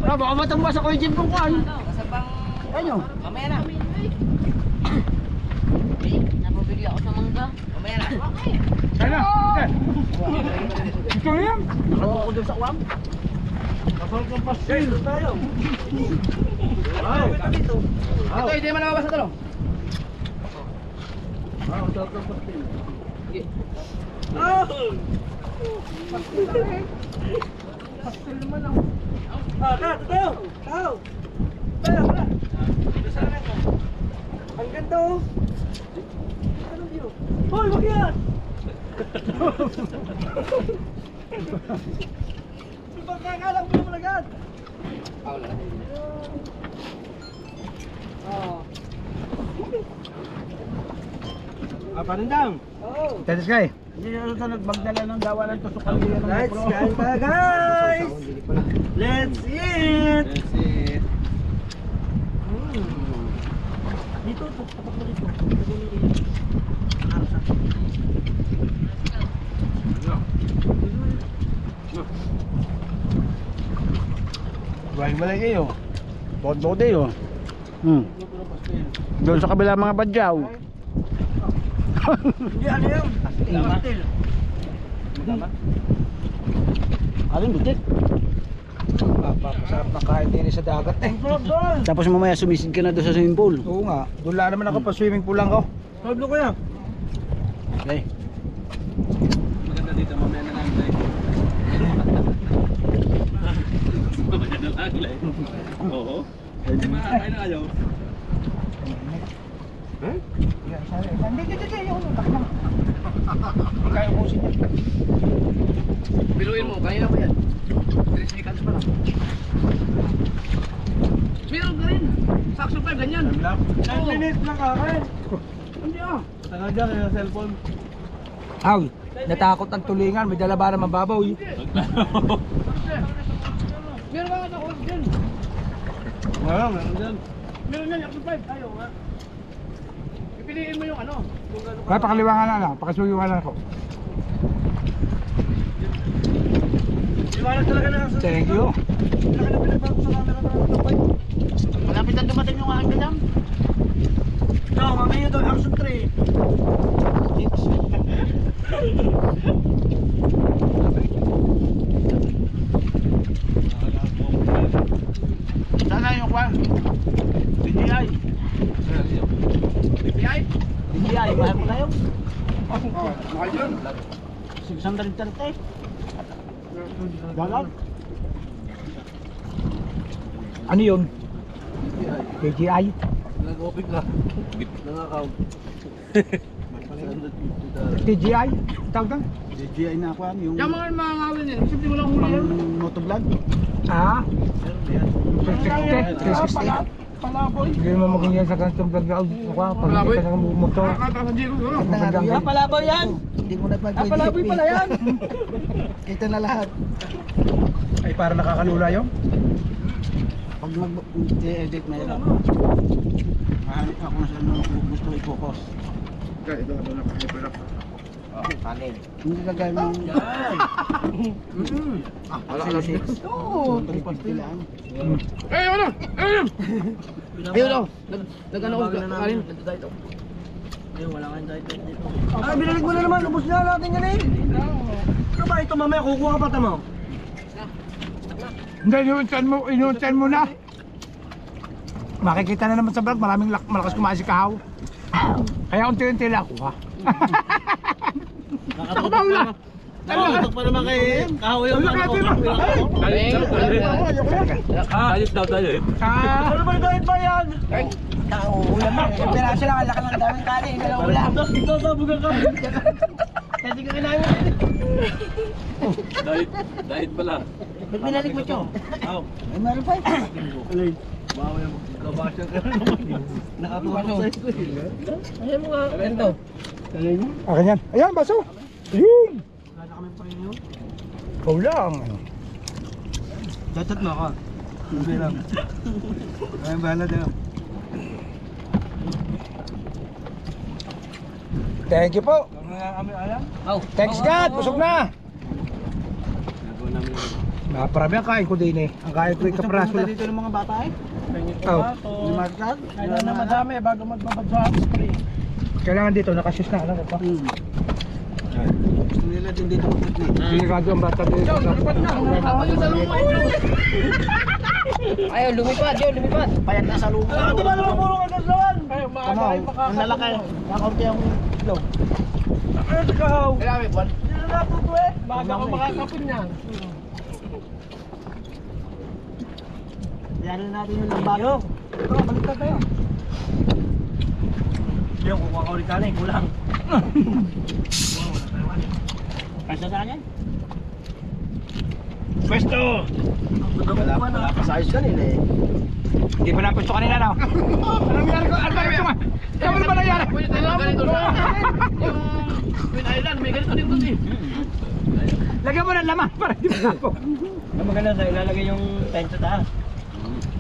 Ah, baka matamba sa Kuya Jeep kung kuhan. Ano? Mamaya na. Napabili ako sa mangga. Mamaya na. Kaya na. Ito yan. Ako doon sa kuwam. Ito, hindi man nababasa ito. Pastel naman ako. Ang ganda oh. Hoy, wag yan! Pagkakalang mo naman agad. Parindang. Oo. Tete Sky. Hindi na ito nagbagdala ng dawa ng tusukan nila ng Let's GoPro. kain pa guys. Let's eat. Dito, tapak mo dito. Buhay mo lang kayo. Bod-bod eh oh. Doon sa kabila mga badyaw. Hindi ano yun? Pastil. Alin butik? Masarap na kain din sa dagat eh. Tapos mamaya sumisid ka na doon sa swimming pool. Oo nga. Doon lang naman ako pa swimming pool lang ko. Pablo ko yan. Okay. Maganda dito, mamaya na lang tayo. Mamaya na lang tayo. Oo. Hindi makakain na kayo. Hindi. Yung utak lang. Hindi kaya ko siya. Biluin mo, kaya ba yan? 3 seconds pa lang. Meron ka rin. Sakso pa, ganyan. 10 minutes lang kakain. Hindi ah. Tanga dyan yung cellphone. Aw, natakot ang tulingan. May dala ba naman babaw eh. Meron ka nga ako dyan. Meron dyan. Meron yan, Sakso 5. Ayaw nga. Pipiliin mo yung ano. Kung gano'n Kaya pakaliwangan na lang. Pakasuyuan na ako. Iwanag talaga na. Thank you. Malapit na dumating yung aking kadam. No, mamaya doon action 3. Sana yung kwan. BGI. PPI? BGI, mahal mo na yun. Mahal yun. 630. Galag. Ano yun? KGI? Nag-open ka. Nang-account. KGI? Tawag lang? BGI na kwan, yung Yung mga mangawin yan. Simple mo lang huli pang yan. motovlog. Ah? 360? Palaboy. Hindi naman maging yan sa ganitong vlog na pag hindi ka ng motor. Nakakata sa Diego. Magandang Palabaw yan. Hindi mo na Palaboy pala yan. Kita na lahat. Ay, para nakakalula yun? Pag mag-edit na yun. Mahanap ako na sa ano gusto i-focus. Ito naka-hyper up. Kanin. Hindi ka gaya ng... Wala. Oo. Lang. Eh, ano? Ayun oh. Nag-ano ko kanin. Nag-diet ako. Ay, binalik mo na naman. Ubus na natin yan eh. Ano ba ito mamaya? Kukuha ka pa tamo. Hindi, inuunsan mo na. Makikita na naman sa vlog, maraming malakas kumain si Kahaw. Kaya unti-unti lang kuha. Nakabaw na. Nakatok pa naman kay Kahoy yung ano ko. Ayos daw tayo eh. Ano ba yung ba yan? Ulam na. Pero sila kalaki ng daming kanin. Walang ulam. Sasabugan ka. Kasi ka kinain mo. Diet pala. Ba't binalik mo ito? Ay, meron pa eh. Nakatuwa sa ito eh. Ayun mo nga. Ito. Akin yan. Ayan, baso. Ayun. Ikaw lang. Tatat mo ako. Hindi lang. Ay, bahala daw. Thank you po. Thanks God. Busog na. Naparami ang kain ko din eh. Ang kain ko ay kapraso lang. Dito ng mga bata eh. Oh. Yung markad. Kailan na madami bago magbabad sa spray. Kailangan dito, nakasyos na. Alam ko pa. Gusto nila din dito mag-picnic. Delikado ang bata dito. Ayaw, lumipad yun, lumipad. Payat na sa lupa. Ito ba naman puro kagasawan? Ayaw, Tama, maaga ang lalaki. Nakaunti ang itlog. Ano sa Kahaw? Kailangan may buwan. Hindi na natuto eh. Maaga ko makakapin yan. Yan na natin yung lambayo. Oo, baliktad tayo. Yung kukuha ko ulit kanin, kulang. Kasa saan yan? Pwesto! Wala pa sa ayos kanina eh. Hindi pa napusto kanina na. Anong nangyari ko? Ano ba ito ma? Ano ba nangyari? Ganito na. Yung Twin Island, may ganito din doon eh. Lagyan mo ng laman para di ba ako. Ang maganda sa ilalagay yung tent sa taas.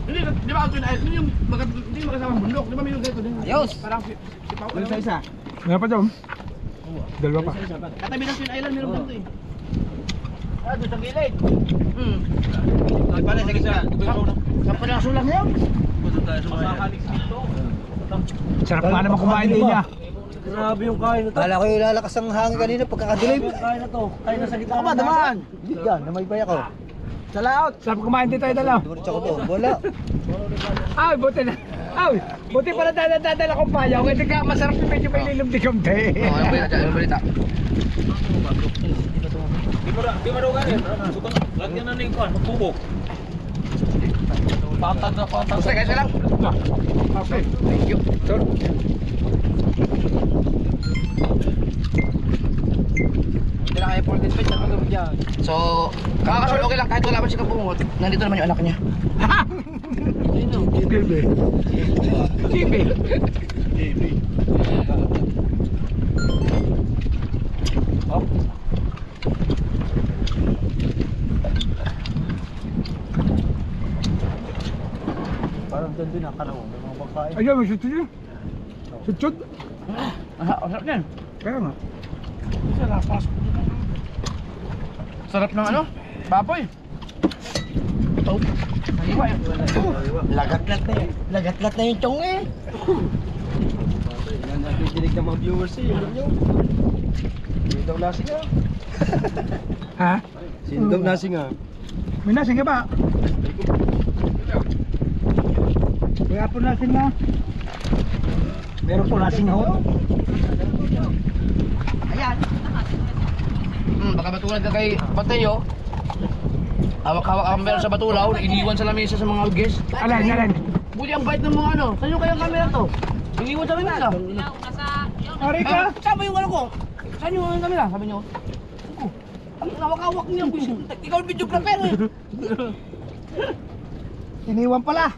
Hindi, di ba ang Twin Island, yung hindi magkasama bundok, di ba may ganito din? Ayos. Parang si Pao. Ano sa isa? Meron pa doon? Dalawa pa. Katabi ng Twin Island, meron ganito eh. Ah, doon sa gilid. Ay pala, sige sa. Saan pa lang sulang yun? Punta tayo sa mga. Sarap nga naman kumain din niya. Grabe yung kain na to. Kala ko yung lalakas ang hangin kanina pagkakadilim. Grabe yung kain na to. Kain na sa gitna. Ako ba, damaan? Hindi dyan, namaybay ako. Sa layout. Sarap kumain din tayo dalaw. Dumitsa ko to, wala. Ay, buti na. Ay, buti pala dadala kong payaw. Hindi ka masarap yung medyo may lilumdi-lumdi. Oo, yung balita, yung balita. Di mo raw kanin. Suka, lagyan na ng kuhan, magpubok. Patag na patag. Basta guys, lang. Okay, thank you. Sir. Hindi na kaya for this page, ano gawin dyan? So, kakakasal okay lang kahit wala pa siya kapungot. Nandito naman yung anak niya. Bibi. Bibi. Oh. Parang doon din ang kalawang. May mga pagkain. Ayun, may sutod yun. Sutod. Ang sarap niyan. Kaya nga. Sarap ng ano? Baboy. Lagat-lat na yun. Lagat-lat na yung chong eh. Yan nakikinig ng mga viewers eh. Yun yun. Sino daw lasing nga? Ha? Sino daw lasing nga? May nasing ka ba? Kaya po nasing na. Meron po nasing ho. Ayan. Baka matulad ka kay Mateo. Hawak-hawak ang meron sa batulaw, iniwan sa lamesa sa mga guest. Alin. Buti ang bait ng mga ano. Saan yung kayang camera to? Iniwan sa lamesa. Ari ka? Saan yung ano ko? Saan yung camera? Sabi niyo. Ako. Ang hawak-hawak niyo. Ikaw ang videographer eh. Iniwan pala.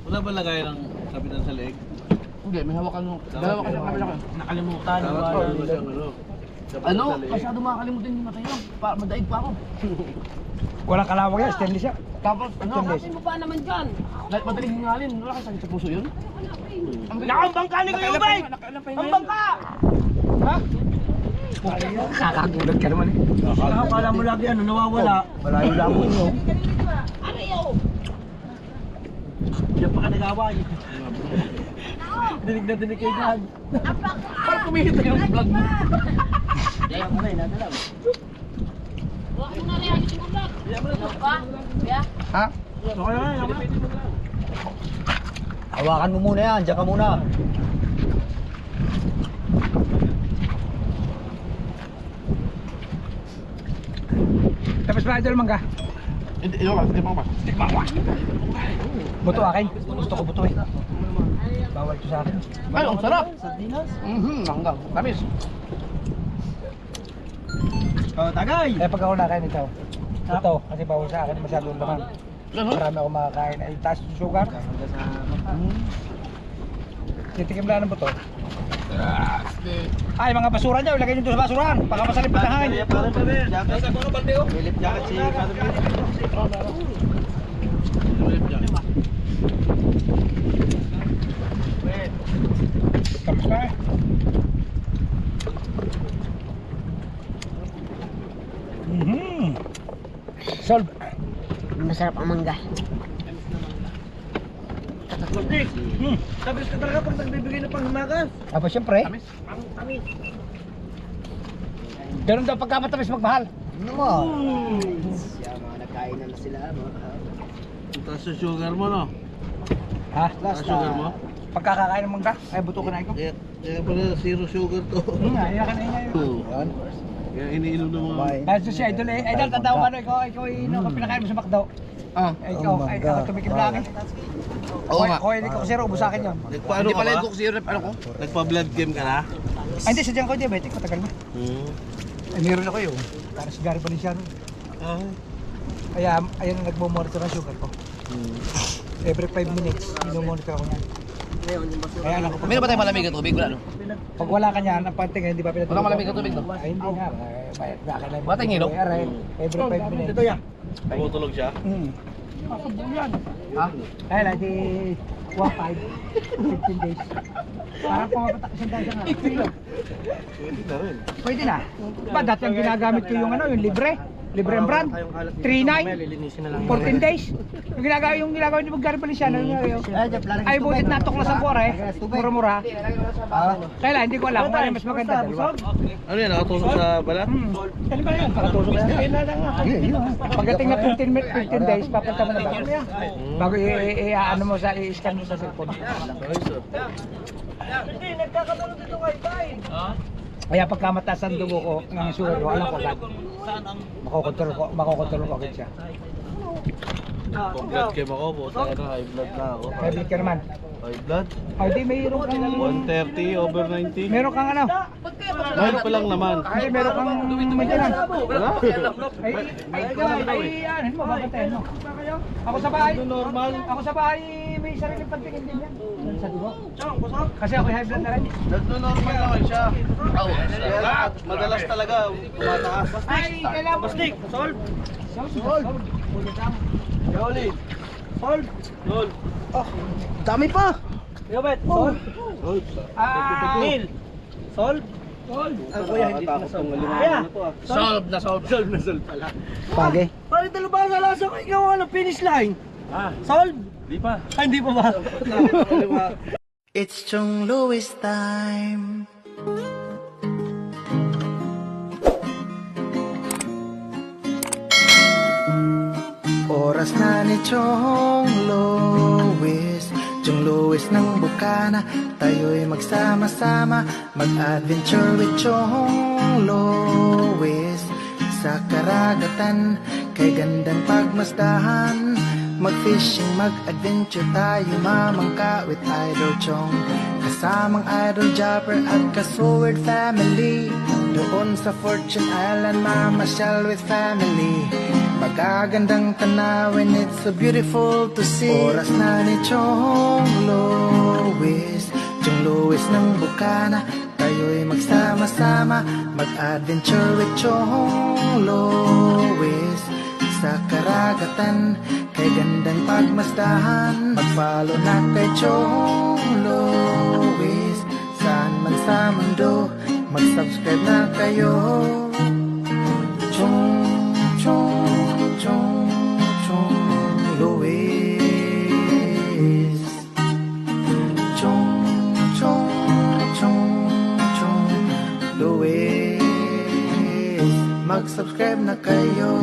Wala ba lagay ng kapitan sa leeg? Hindi, may hawakan mo. Dalawa kasi ang camera ko. Nakalimutan. Wala siyang ano. Ano? Masyado makakalimutan ni Mateo. Madaig pa ako. Walang kalawag yan, stainless yan. Tapos ano? Stainless. mo pa naman dyan. Dahil madaling hingalin. Wala kang sakit sa puso yun? Nakang bangka ni Kuya Ubay! Ang bangka! Ha? Kakagulat ka naman eh. Akala mo lagi ano, nawawala. Malayo lang mo nyo. Diyan pa ka nag-away. Dinig na dinig kayo dyan. Parang kumihita yung vlog mo. Huwag mo na rin ang sinulat. Pa? Kaya? Ha? Hawakan mo muna yan, diyan ka muna. Tapos ba idol mangga? Hindi pa. Buto akin. Gusto ko buto eh. Bawal ito sa akin. Ay, ang sarap! Hanggang. Tamis. Oh, tagay! Eh pag ako nakain ito. Ito, kasi bawal sa akin masyadong laman. Ano? Marami ako makakain. Ay, taas yung sugar. Titikim lang ng buto. Ay, mga basura dyan. Ilagay nyo ito sa basurahan. Baka masalipot na hangin. Parang pa rin. Nasa ko na balde oh. Philip jacket si Father Tapos na eh. Solve. Masarap ang mangga. Tamis ka talaga pag nagbibigay ng panghimagas. Aba, siyempre. Ganun daw pagka matamis magmahal. Taas yung sugar mo no? Ha? Taas sugar mo? Pagkakakain ng mangga, ay buto ko na ikaw. Kaya pala zero sugar to. Iyakan na yun. Yan. Kaya iniinom ng mga... Ay, so si Idol eh. Idol, tanda ko ano, ikaw pinakain mo sa McDo. Ah. Ikaw tumikim lang eh. Oo nga. Kung hindi ko zero, ubos sa akin yun. Hindi pala yung Coke Zero, ano ko? Nagpa-blood game ka na? Ay, hindi, sadyang ko diabetic, matagal na. Ay, meron ako yun. Para sigari pa rin siya. Kaya, ayun ang nagmo-monitor ang sugar ko. Every 5 minutes, monitor ako niyan. Kaya alam ko, Meron ba tayong malamig na tubig? Wala, no? pag wala ka niyan, ang pantingin, hindi pa pinatulog. Wala malamig na tubig, no? Ay, hindi nga. Wala tayong hilo? Every 5 minutes. Ito yan. Tumutulog siya? Ha? Ay, lagi 15 days. Parang pumapatak kasi dahil sa nga. Pwede na rin. Pwede na. Ba, dati ang ginagamit ko yung yung libre. Libre ang brand. 3.9. 14 days. Yung ginagawa ni Magari Feliciano. Ay, butit na tuklasan ko mura-mura. Kaya hindi ko alam kung ano yung mas maganda. Dalawa. Ano yan, nakatusok sa balat? Ano ba yan? Pakatusok yan. Pagdating na 15 days, papunta mo na ba? Bago i-ano mo sa i-scan mo sa cellphone. Hindi, nagkakatulog dito kay Tay. Kaya pagka mataas ang dugo ko, ng sugar ko, alam ko agad. Makokontrol ko agad siya. Kung blood game ako, buta na, high blood na ako. May blood ka naman. High blood? Ay, di, mayroon kang... 130 over 90. Meron kang ano? Mahal pa lang naman. Ay, meron kang maintenance. Wala. Ano mo, babantayan mo. Ako sa bahay. Normal. Ako sa bahay, may sariling pantingin din yan. Sa dugo. Kasi ako high blood na rin. Nagno-normal naman siya. Kaya lang, madalas talaga, tumataas. Ay, kailangan mo. Bastik, solve. Solve. Yoli. Solve. Lol. Dami pa. Yobet, sol. Sol. Neil. Sol. Sol. Kuya, hindi ko na solve. Kaya, Solve na solve. solve na solve pala. Pagi. Bakit dalawa ang alasa ko ikaw ano, finish line? Solve? Di pa. Ay, hindi pa ba? It's Chong Louis time. Oras na ni Chong Louis, Chong Louis ng Bukana. Tayo'y magsama-sama, mag-adventure with Chong Louis. Sa karagatan, kay gandang pagmasdahan, mag-fishing, mag-adventure tayo, mamangka with Idol Chong. Kasamang Idol Jumper at ka-Sword family. Doon sa Fortune Island, mamasyal with family. Magagandang tanawin, it's so beautiful to see. Oras na ni Chong Louis, Chong Louis ng Bukana. Tayo'y magsama-sama, mag-adventure with Chong Louis. Sa karagatan, kay gandang pagmasdahan, mag-follow na kay Chong Louis. Saan man sa mundo, mag-subscribe na kayo. Chong, Chong, Chong, Chong Louis. Chong, Chong, Chong, Chong Louis. Mag-subscribe na kayo.